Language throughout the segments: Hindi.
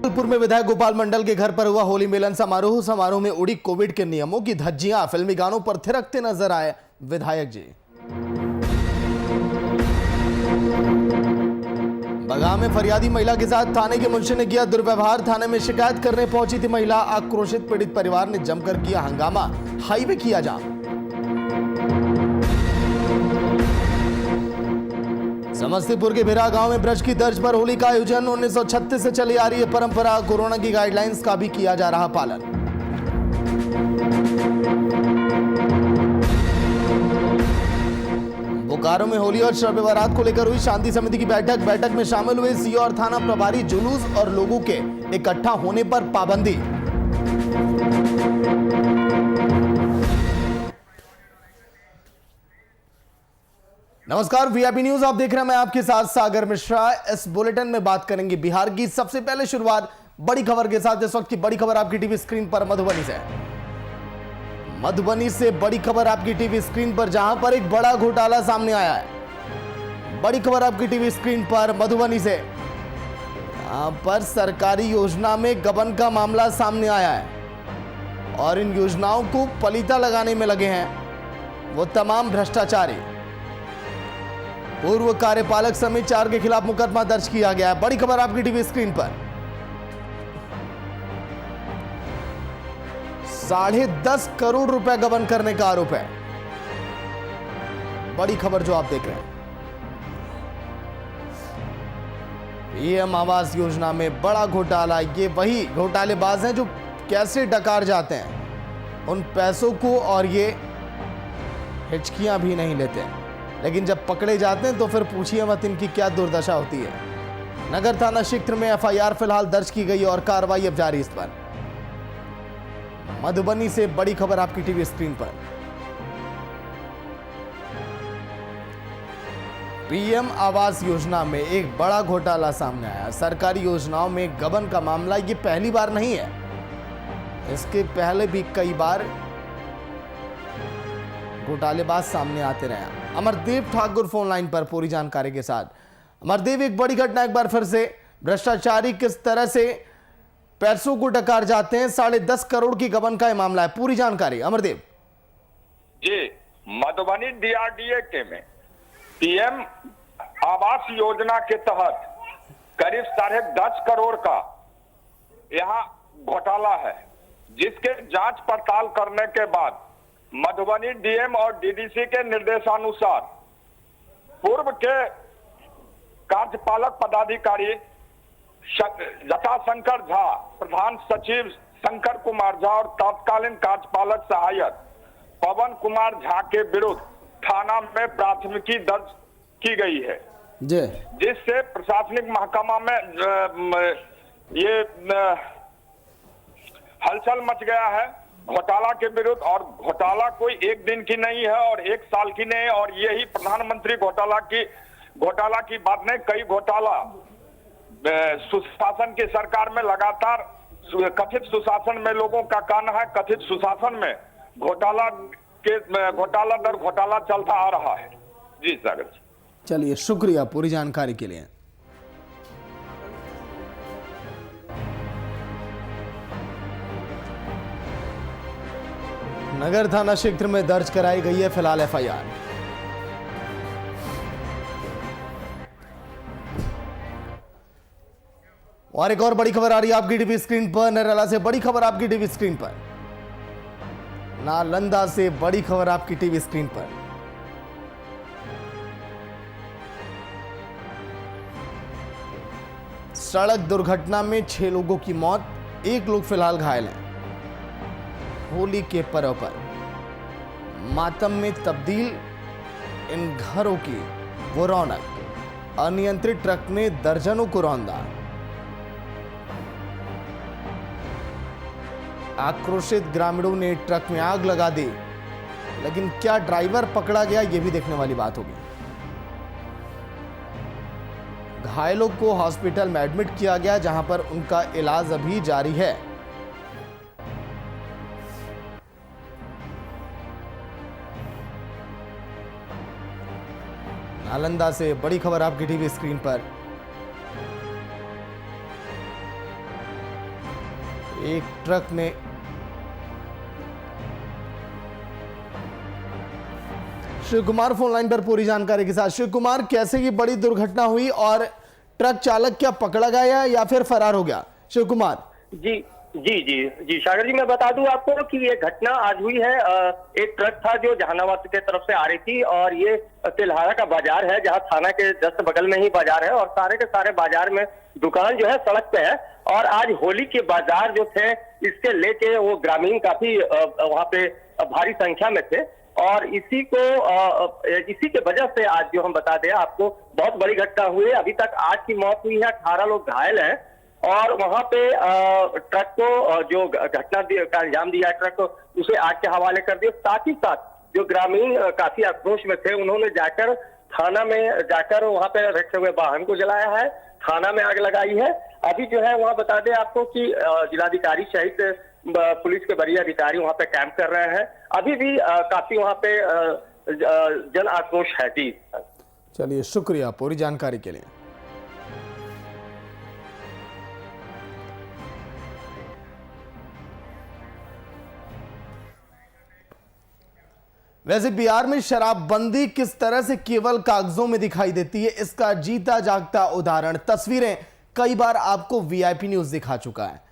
जबलपुर में विधायक गोपाल मंडल के घर पर हुआ होली मिलन समारोह में उड़ी कोविड के नियमों की धज्जियां, फिल्मी गानों पर थिरकते नजर आए विधायक जी। बगाह में फरियादी महिला के साथ थाने के मुंशी ने किया दुर्व्यवहार। थाने में शिकायत करने पहुंची थी महिला। आक्रोशित पीड़ित परिवार ने जमकर किया हंगामा, हाईवे किया जाम। समस्तीपुर के भिरा गांव में ब्रज की तर्ज पर होली का आयोजन। 1936 से चली आ रही है परंपरा। कोरोना की गाइडलाइंस का भी किया जा रहा पालन। बोकारो में होली और शब बारात को लेकर हुई शांति समिति की बैठक में शामिल हुए सीओ और थाना प्रभारी। जुलूस और लोगों के इकट्ठा होने पर पाबंदी। नमस्कार, वीआईपी न्यूज आप देख रहे हैं। मैं आपके साथ सागर मिश्रा। इस बुलेटिन में बात करेंगे बिहार की। सबसे पहले शुरुआत बड़ी खबर के साथ। इस वक्त की बड़ी खबर आपकी टीवी स्क्रीन पर मधुबनी से बड़ी खबर आपकी टीवी स्क्रीन पर, जहां पर एक बड़ा घोटाला सामने आया है। बड़ी खबर आपकी टीवी स्क्रीन पर मधुबनी से। यहां पर सरकारी योजना में गबन का मामला सामने आया है और इन योजनाओं को पलीता लगाने में लगे हैं वो तमाम भ्रष्टाचारी। पूर्व कार्यपालक समेत 4 के खिलाफ मुकदमा दर्ज किया गया है। बड़ी खबर आपकी टीवी स्क्रीन पर। 10.5 करोड़ रुपए गबन करने का आरोप है। बड़ी खबर जो आप देख रहे हैं, पीएम आवास योजना में बड़ा घोटाला। ये वही घोटालेबाज हैं जो कैसे डकार जाते हैं उन पैसों को और ये हिचकियां भी नहीं लेते हैं, लेकिन जब पकड़े जाते हैं तो फिर पूछिए मत इनकी क्या दुर्दशा होती है। नगर थाना क्षेत्र में एफआईआर फिलहाल दर्ज की गई और कार्रवाई अब जारी इस पर। मधुबनी से बड़ी खबर आपकी टीवी स्क्रीन पर। पीएम आवास योजना में एक बड़ा घोटाला सामने आया। सरकारी योजनाओं में गबन का मामला ये पहली बार नहीं है, इसके पहले भी कई बार घोटालेबाज सामने आते रहे। अमरदेव ठाकुर फोन लाइन पर पूरी जानकारी के साथ। अमरदेव, एक बड़ी घटना एक बार फिर से। भ्रष्टाचारी किस तरह से पैसों को डकार जाते हैं। 10.5 करोड़ की गबन का यह मामला है, पूरी जानकारी अमरदेव जी। मधुबनी डीआरडीए में पीएम आवास योजना के तहत करीब 10.5 करोड़ का यहाँ घोटाला है, जिसके जांच पड़ताल करने के बाद मधुबनी डीएम और डीडीसी के निर्देशानुसार पूर्व के कार्यपालक पदाधिकारी जटाशंकर झा, प्रधान सचिव शंकर कुमार झा और तत्कालीन कार्यपालक सहायक पवन कुमार झा के विरुद्ध थाना में प्राथमिकी दर्ज की गई है, जिससे प्रशासनिक महकमा में ये हलचल मच गया है घोटाला के विरुद्ध। और घोटाला कोई एक दिन की नहीं है और एक साल की नहीं है, और यही प्रधानमंत्री घोटाला की बात नहीं, कई घोटाला सुशासन की सरकार में लगातार कथित सुशासन में लोगों का कहना है, कथित सुशासन में घोटाला दर घोटाला चलता आ रहा है। जी सागर, चलिए शुक्रिया पूरी जानकारी के लिए। नगर थाना क्षेत्र में दर्ज कराई गई है फिलहाल एफआईआर। और एक और बड़ी खबर आ रही है आपकी टीवी स्क्रीन पर। नरेला से बड़ी खबर आपकी टीवी स्क्रीन पर। नालंदा से बड़ी खबर आपकी टीवी स्क्रीन पर। सड़क दुर्घटना में 6 लोगों की मौत, 1 लोग फिलहाल घायल हैं। होली के पर्व पर मातम में तब्दील इन घरों की वो रौनक। अनियंत्रित ट्रक ने दर्जनों को रौंदा। आक्रोशित ग्रामीणों ने ट्रक में आग लगा दी, लेकिन क्या ड्राइवर पकड़ा गया, यह भी देखने वाली बात होगी। घायलों को हॉस्पिटल में एडमिट किया गया, जहां पर उनका इलाज अभी जारी है। नालंदा से बड़ी खबर आपकी टीवी स्क्रीन पर। एक ट्रक ने शिव कुमार फोन लाइन पर पूरी जानकारी के साथ। शिव कुमार, कैसे ये बड़ी दुर्घटना हुई और ट्रक चालक क्या पकड़ा गया या फिर फरार हो गया? शिव कुमार जी जी जी जी सागर जी, मैं बता दूं आपको कि ये घटना आज हुई है। एक ट्रक था जो जहानाबाद के तरफ से आ रही थी और ये तिल्हारा का बाजार है, जहां थाना के जस्ट बगल में ही बाजार है और सारे के सारे बाजार में दुकान जो है सड़क पे है। और आज होली के बाजार जो थे इसके लेके वो ग्रामीण काफी वहां पे भारी संख्या में थे और इसी के वजह से आज जो हम बता दें आपको, बहुत बड़ी घटना हुई है। अभी तक 8 की मौत हुई है, 18 लोग घायल हैं और वहां पे ट्रक को जो घटना का अंजाम दिया ट्रक को, उसे आग के हवाले कर दिया। साथ ही साथ जो ग्रामीण काफी आक्रोश में थे, उन्होंने जाकर थाना में जाकर वहां पे रखे हुए वाहन को जलाया है, थाना में आग लगाई है। अभी जो है वहां बता दें आपको कि जिलाधिकारी सहित पुलिस के वरीय अधिकारी वहां पे कैंप कर रहे हैं। अभी भी काफी वहां पे जन आक्रोश है। जी चलिए, शुक्रिया पूरी जानकारी के लिए। वैसे बिहार में शराबबंदी किस तरह से केवल कागजों में दिखाई देती है, इसका जीता जागता उदाहरण तस्वीरें कई बार आपको वीआईपी न्यूज दिखा चुका है।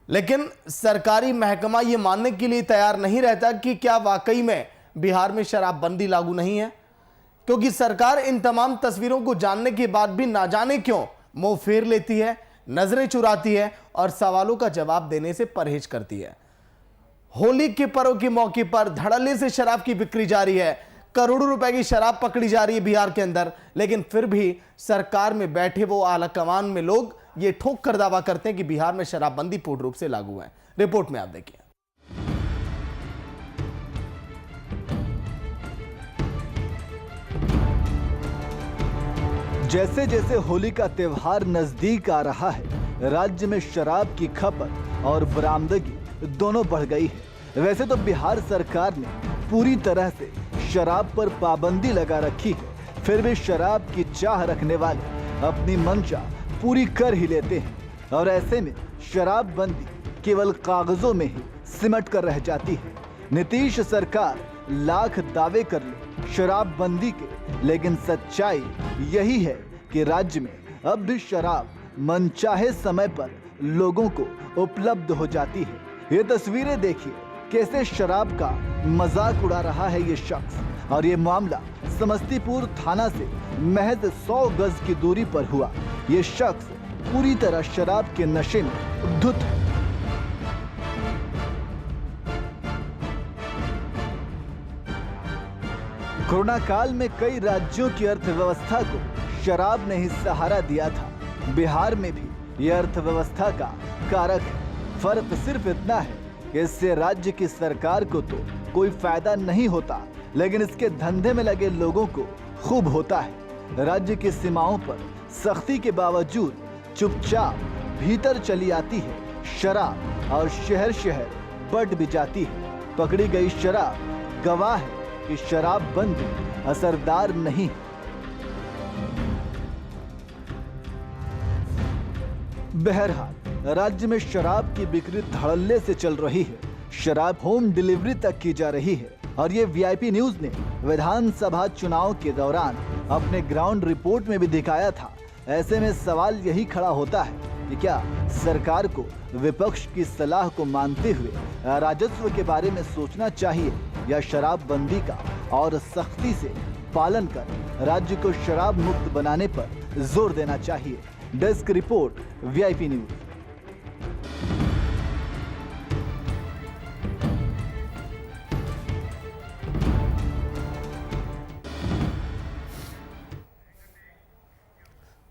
लेकिन सरकारी महकमा यह मानने के लिए तैयार नहीं रहता कि क्या वाकई में बिहार में शराबबंदी लागू नहीं है, क्योंकि सरकार इन तमाम तस्वीरों को जानने के बाद भी ना जाने क्यों मुंह फेर लेती है, नजरें चुराती है और सवालों का जवाब देने से परहेज करती है। होली के पर्व के मौके पर धड़ल्ले से शराब की बिक्री जारी है, करोड़ों रुपए की शराब पकड़ी जा रही है बिहार के अंदर, लेकिन फिर भी सरकार में बैठे वो आला कमान में लोग ये ठोक कर दावा करते हैं कि बिहार में शराबबंदी पूर्ण रूप से लागू है। रिपोर्ट में आप देखिए। जैसे जैसे होली का त्योहार नजदीक आ रहा है, राज्य में शराब की खपत और बरामदगी दोनों बढ़ गई है। वैसे तो बिहार सरकार ने पूरी तरह से शराब पर पाबंदी लगा रखी है, फिर भी शराब की चाह रखने वाले अपनी मंशा पूरी कर ही लेते हैं और ऐसे में शराबबंदी केवल कागजों में ही सिमट कर रह जाती है। नीतीश सरकार लाख दावे कर ले शराबबंदी के, लेकिन सच्चाई यही है कि राज्य में अब भी शराब मनचाहे समय पर लोगों को उपलब्ध हो जाती है। ये तस्वीरें देखिए, कैसे शराब का मजाक उड़ा रहा है ये शख्स। और ये मामला समस्तीपुर थाना से महज 100 गज की दूरी पर हुआ। ये शख्स पूरी तरह शराब के नशे में धुत है। कोरोना काल में कई राज्यों की अर्थव्यवस्था को शराब ने ही सहारा दिया था। बिहार में भी यह अर्थव्यवस्था का कारक है। फर्क सिर्फ इतना है कि इससे राज्य की सरकार को तो कोई फायदा नहीं होता, लेकिन इसके धंधे में लगे लोगों को खूब होता है। राज्य की सीमाओं पर सख्ती के बावजूद चुपचाप भीतर चली आती है शराब और शहर शहर बट भी जाती है। पकड़ी गई शराब गवाह है कि शराबबंदी असरदार नहीं है। बहरहाल राज्य में शराब की बिक्री धड़ल्ले से चल रही है। शराब होम डिलीवरी तक की जा रही है और ये वीआईपी न्यूज ने विधानसभा चुनाव के दौरान अपने ग्राउंड रिपोर्ट में भी दिखाया था। ऐसे में सवाल यही खड़ा होता है कि क्या सरकार को विपक्ष की सलाह को मानते हुए राजस्व के बारे में सोचना चाहिए या शराबबंदी का और सख्ती से पालन कर राज्य को शराब मुक्त बनाने पर जोर देना चाहिए। Desk report VIP news.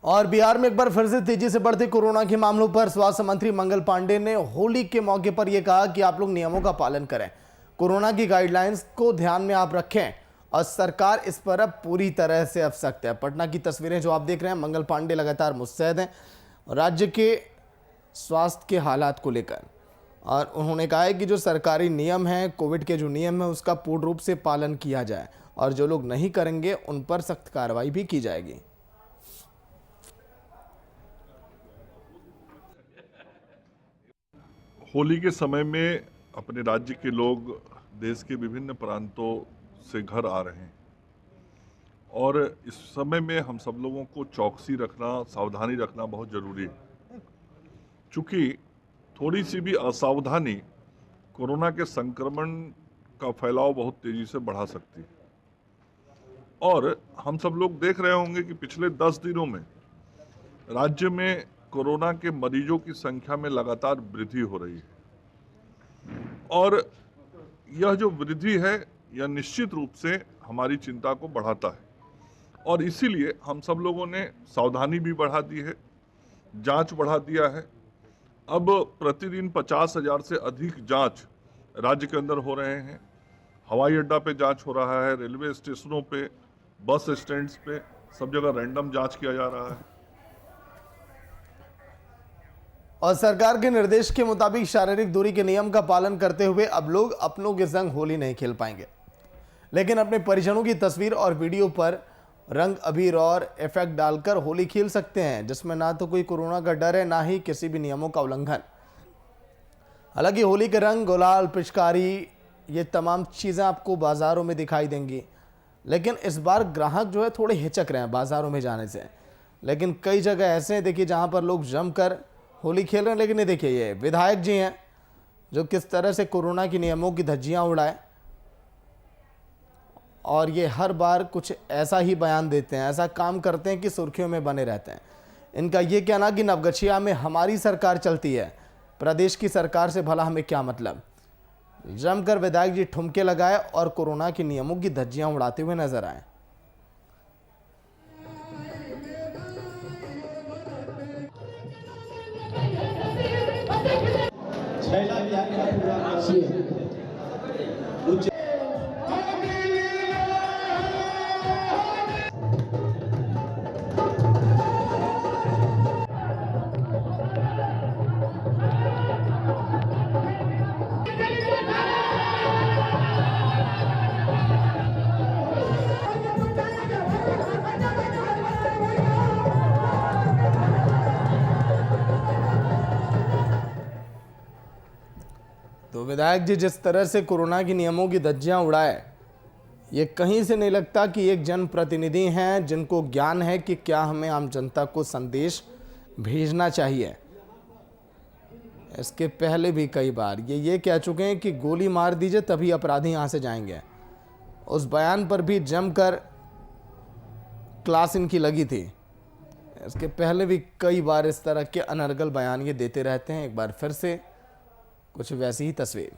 और बिहार में एक बार फिर से तेजी से बढ़ते कोरोना के मामलों पर स्वास्थ्य मंत्री मंगल पांडे ने होली के मौके पर यह कहा कि आप लोग नियमों का पालन करें, कोरोना की गाइडलाइंस को ध्यान में आप रखें और सरकार इस पर अब पूरी तरह से अब सख्त है। पटना की तस्वीरें जो आप देख रहे हैं, मंगल पांडे लगातार मुस्तैद हैं राज्य के स्वास्थ्य के हालात को लेकर, और उन्होंने कहा है कि जो सरकारी नियम है, कोविड के जो नियम है, उसका पूर्ण रूप से पालन किया जाए और जो लोग नहीं करेंगे उन पर सख्त कार्रवाई भी की जाएगी। होली के समय में अपने राज्य के लोग देश के विभिन्न प्रांतों से घर आ रहे हैं और इस समय में हम सब लोगों को चौकसी रखना, सावधानी रखना बहुत ज़रूरी है। चूँकि थोड़ी सी भी असावधानी कोरोना के संक्रमण का फैलाव बहुत तेज़ी से बढ़ा सकती है और हम सब लोग देख रहे होंगे कि पिछले 10 दिनों में राज्य में कोरोना के मरीजों की संख्या में लगातार वृद्धि हो रही है और यह जो वृद्धि है यह निश्चित रूप से हमारी चिंता को बढ़ाता है और इसीलिए हम सब लोगों ने सावधानी भी बढ़ा दी है, जांच बढ़ा दिया है। अब प्रतिदिन 50,000 से अधिक जांच राज्य के अंदर हो रहे हैं। हवाई अड्डा पे जांच हो रहा है, रेलवे स्टेशनों पे, बस स्टैंड्स पे, सब जगह रैंडम जांच किया जा रहा है। और सरकार के निर्देश के मुताबिक शारीरिक दूरी के नियम का पालन करते हुए अब लोग अपनों के संग होली नहीं खेल पाएंगे, लेकिन अपने परिजनों की तस्वीर और वीडियो पर रंग, अबीर और इफेक्ट डालकर होली खेल सकते हैं, जिसमें ना तो कोई कोरोना का डर है, ना ही किसी भी नियमों का उल्लंघन। हालांकि होली के रंग, गुलाल, पिचकारी, ये तमाम चीज़ें आपको बाज़ारों में दिखाई देंगी, लेकिन इस बार ग्राहक जो है थोड़े हिचक रहे हैं बाज़ारों में जाने से। लेकिन कई जगह ऐसे हैं देखिए जहां पर लोग जमकर होली खेल रहे हैं। लेकिन ये देखिए, ये विधायक जी हैं जो किस तरह से कोरोना के नियमों की धज्जियां उड़ाए और ये हर बार कुछ ऐसा ही बयान देते हैं, ऐसा काम करते हैं कि सुर्खियों में बने रहते हैं। इनका ये कहना कि नवगछिया में हमारी सरकार चलती है, प्रदेश की सरकार से भला हमें क्या मतलब। जमकर विधायक जी ठुमके लगाए और कोरोना के नियमों की धज्जियां उड़ाते हुए नजर आए। तो विधायक जी जिस तरह से कोरोना के नियमों की धज्जियां उड़ाए, ये कहीं से नहीं लगता कि एक जनप्रतिनिधि हैं जिनको ज्ञान है कि क्या हमें आम जनता को संदेश भेजना चाहिए। इसके पहले भी कई बार ये कह चुके हैं कि गोली मार दीजिए तभी अपराधी यहाँ से जाएंगे। उस बयान पर भी जमकर क्लास इनकी लगी थी। इसके पहले भी कई बार इस तरह के अनर्गल बयान ये देते रहते हैं। एक बार फिर से कुछ वैसी ही तस्वीर।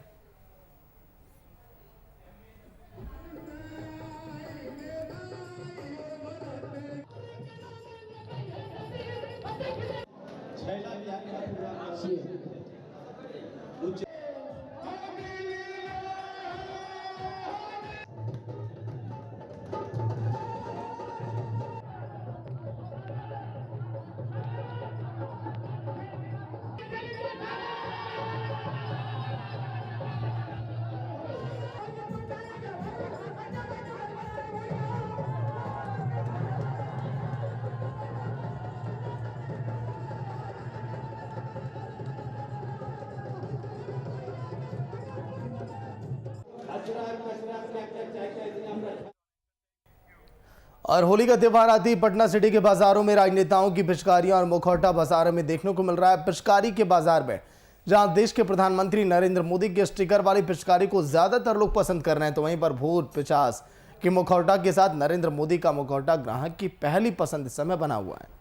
और होली का त्यौहार आती ही पटना सिटी के बाजारों में राजनेताओं की पिचकारियां और मुखौटा बाजार में देखने को मिल रहा है। पिचकारी के बाजार में जहां देश के प्रधानमंत्री नरेंद्र मोदी के स्टिकर वाली पिचकारी को ज्यादातर लोग पसंद कर रहे हैं, तो वहीं पर भूत पिचास के मुखौटा के साथ नरेंद्र मोदी का मुखौटा ग्राहक की पहली पसंद इस समय बना हुआ है।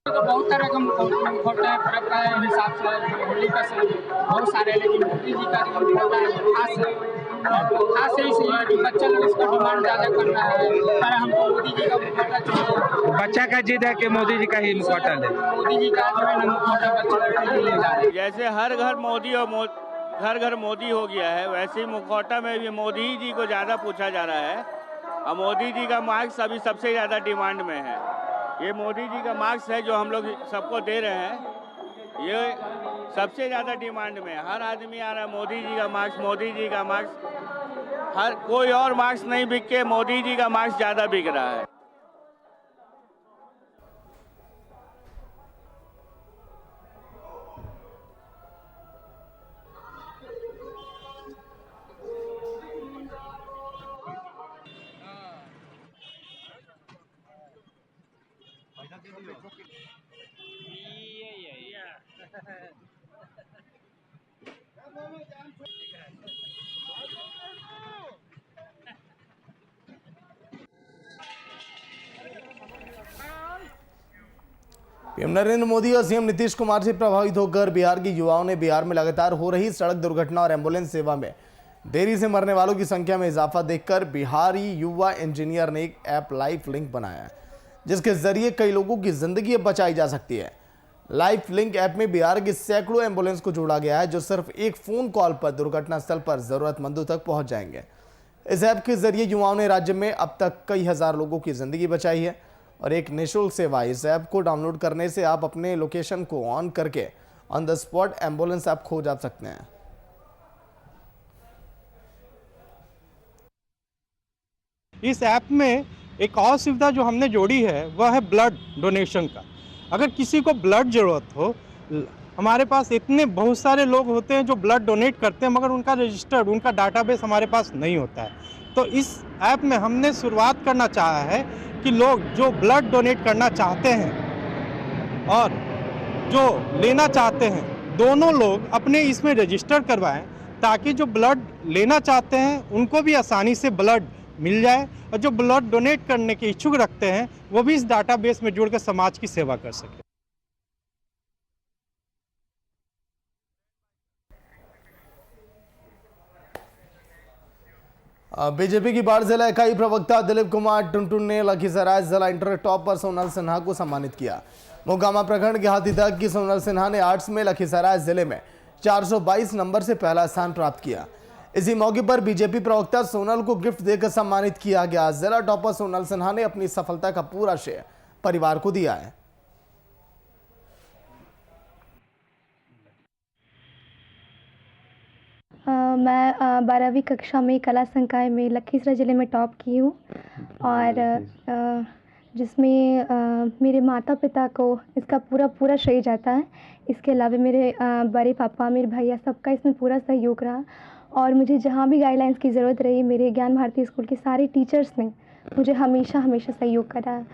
तो बहुत तरह का मुखौटा है, पर्व का हिसाब से होली का बहुत सारे, लेकिन मोदी जी का जो मुखौटा है खास इसलिए कि बच्चे लोग इसका डिमांड ज़्यादा कर रहा है, पर हमको मोदी जी का मुखौटा चाहिए। बच्चा का जिद है कि मोदी जी का ही मुखौटा ले। मोदी जी का जो है ना मुखौटा बच्चे लोग ले जा रहे हैं। जैसे हर घर मोदी और घर घर मोदी हो गया है, वैसे ही मुखौटा में भी मोदी जी को ज़्यादा पूछा जा रहा है और मोदी जी का मार्क्स अभी सबसे ज़्यादा डिमांड में है। ये मोदी जी का मार्क्स है जो हम लोग सबको दे रहे हैं, ये सबसे ज़्यादा डिमांड में है। हर आदमी आ रहा है मोदी जी का मार्क्स, मोदी जी का मार्क्स। हर कोई और मार्क्स नहीं बिक के मोदी जी का मार्क्स ज़्यादा बिक रहा है। पीएम नरेंद्र मोदी और सीएम नीतीश कुमार से प्रभावित होकर बिहार के युवाओं ने बिहार में लगातार हो रही सड़क दुर्घटना और एम्बुलेंस सेवा में देरी से मरने वालों की संख्या में इजाफा देखकर बिहारी युवा इंजीनियर ने एक ऐप लाइफ लिंक बनाया है, जिसके जरिए कई लोगों की जिंदगी बचाई जा सकती है। लाइफ लिंक ऐप में बिहार की सैकड़ों एम्बुलेंस को जोड़ा गया है, जो सिर्फ एक फोन कॉल पर दुर्घटना स्थल पर जरूरतमंदों तक पहुंच जाएंगे। इस ऐप के जरिए युवाओं ने राज्य में अब तक कई हजार लोगों की जिंदगी बचाई है और एक निःशुल्क सेवा। इस ऐप को डाउनलोड करने से आप अपने लोकेशन को ऑन करके on the spot ambulance app खो जा सकते हैं। इस ऐप में एक और सुविधा जो हमने जोड़ी है वह है ब्लड डोनेशन का। अगर किसी को ब्लड जरूरत हो, हमारे पास इतने बहुत सारे लोग होते हैं जो ब्लड डोनेट करते हैं, मगर उनका रजिस्टर्ड, उनका डाटाबेस हमारे पास नहीं होता है। तो इस ऐप में हमने शुरुआत करना चाहा है कि लोग जो ब्लड डोनेट करना चाहते हैं और जो लेना चाहते हैं, दोनों लोग अपने इसमें रजिस्टर करवाएं, ताकि जो ब्लड लेना चाहते हैं उनको भी आसानी से ब्लड मिल जाए और जो ब्लड डोनेट करने के इच्छुक रखते हैं वो भी इस डाटाबेस में जुड़कर समाज की सेवा कर सके। बीजेपी की बाढ़ जिला इकाई प्रवक्ता दिलीप कुमार टुनटुन ने लखीसराय जिला इंटर टॉपर सोनल सिन्हा को सम्मानित किया। मोकामा प्रखंड के हाथीदह की सोनल सिन्हा ने आर्ट्स में लखीसराय जिले में 422 नंबर से पहला स्थान प्राप्त किया। इसी मौके पर बीजेपी प्रवक्ता सोनल को गिफ्ट देकर सम्मानित किया गया। जिला टॉपर सोनल सिन्हा ने अपनी सफलता का पूरा श्रेय परिवार को दिया है। मैं 12वीं कक्षा में कला संकाय में लखीसराय ज़िले में टॉप की हूँ और जिसमें मेरे माता पिता को इसका पूरा श्रेय जाता है। इसके अलावा मेरे बड़े पापा, मेरे भैया, सबका इसमें पूरा सहयोग रहा और मुझे जहाँ भी गाइडलाइंस की ज़रूरत रही, मेरे ज्ञान भारती स्कूल के सारे टीचर्स ने मुझे हमेशा सहयोग करा।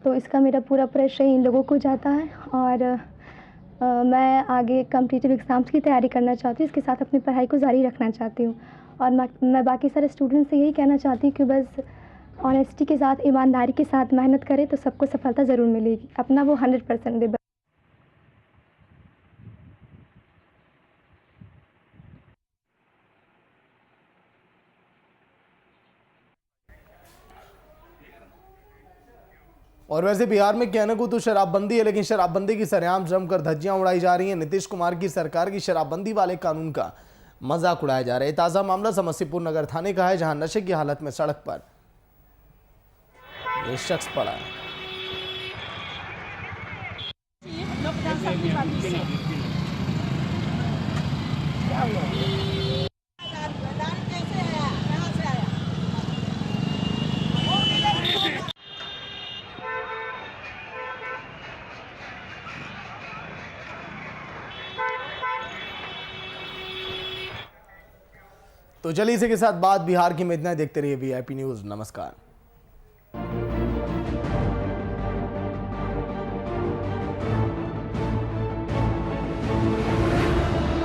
तो इसका मेरा पूरा श्रेय इन लोगों को जाता है और मैं आगे कॉम्पिटिटिव एग्ज़ाम्स की तैयारी करना चाहती हूँ। इसके साथ अपनी पढ़ाई को जारी रखना चाहती हूँ और मैं बाकी सारे स्टूडेंट्स से यही कहना चाहती हूँ कि बस ऑनेस्टी के साथ, ईमानदारी के साथ मेहनत करें तो सबको सफलता ज़रूर मिलेगी। अपना वो 100% दे। और वैसे बिहार में कहने को तो शराबबंदी है, लेकिन शराबबंदी की सरेआम जमकर धज्जियां उड़ाई जा रही हैं। नीतीश कुमार की सरकार की शराबबंदी वाले कानून का मजाक उड़ाया जा रहा है। ताजा मामला समस्तीपुर नगर थाने का है, जहां नशे की हालत में सड़क पर एक शख्स पड़ा है। तो चलिए इसी के साथ बात बिहार की में इतना। देखते रहिए VIP न्यूज़। नमस्कार।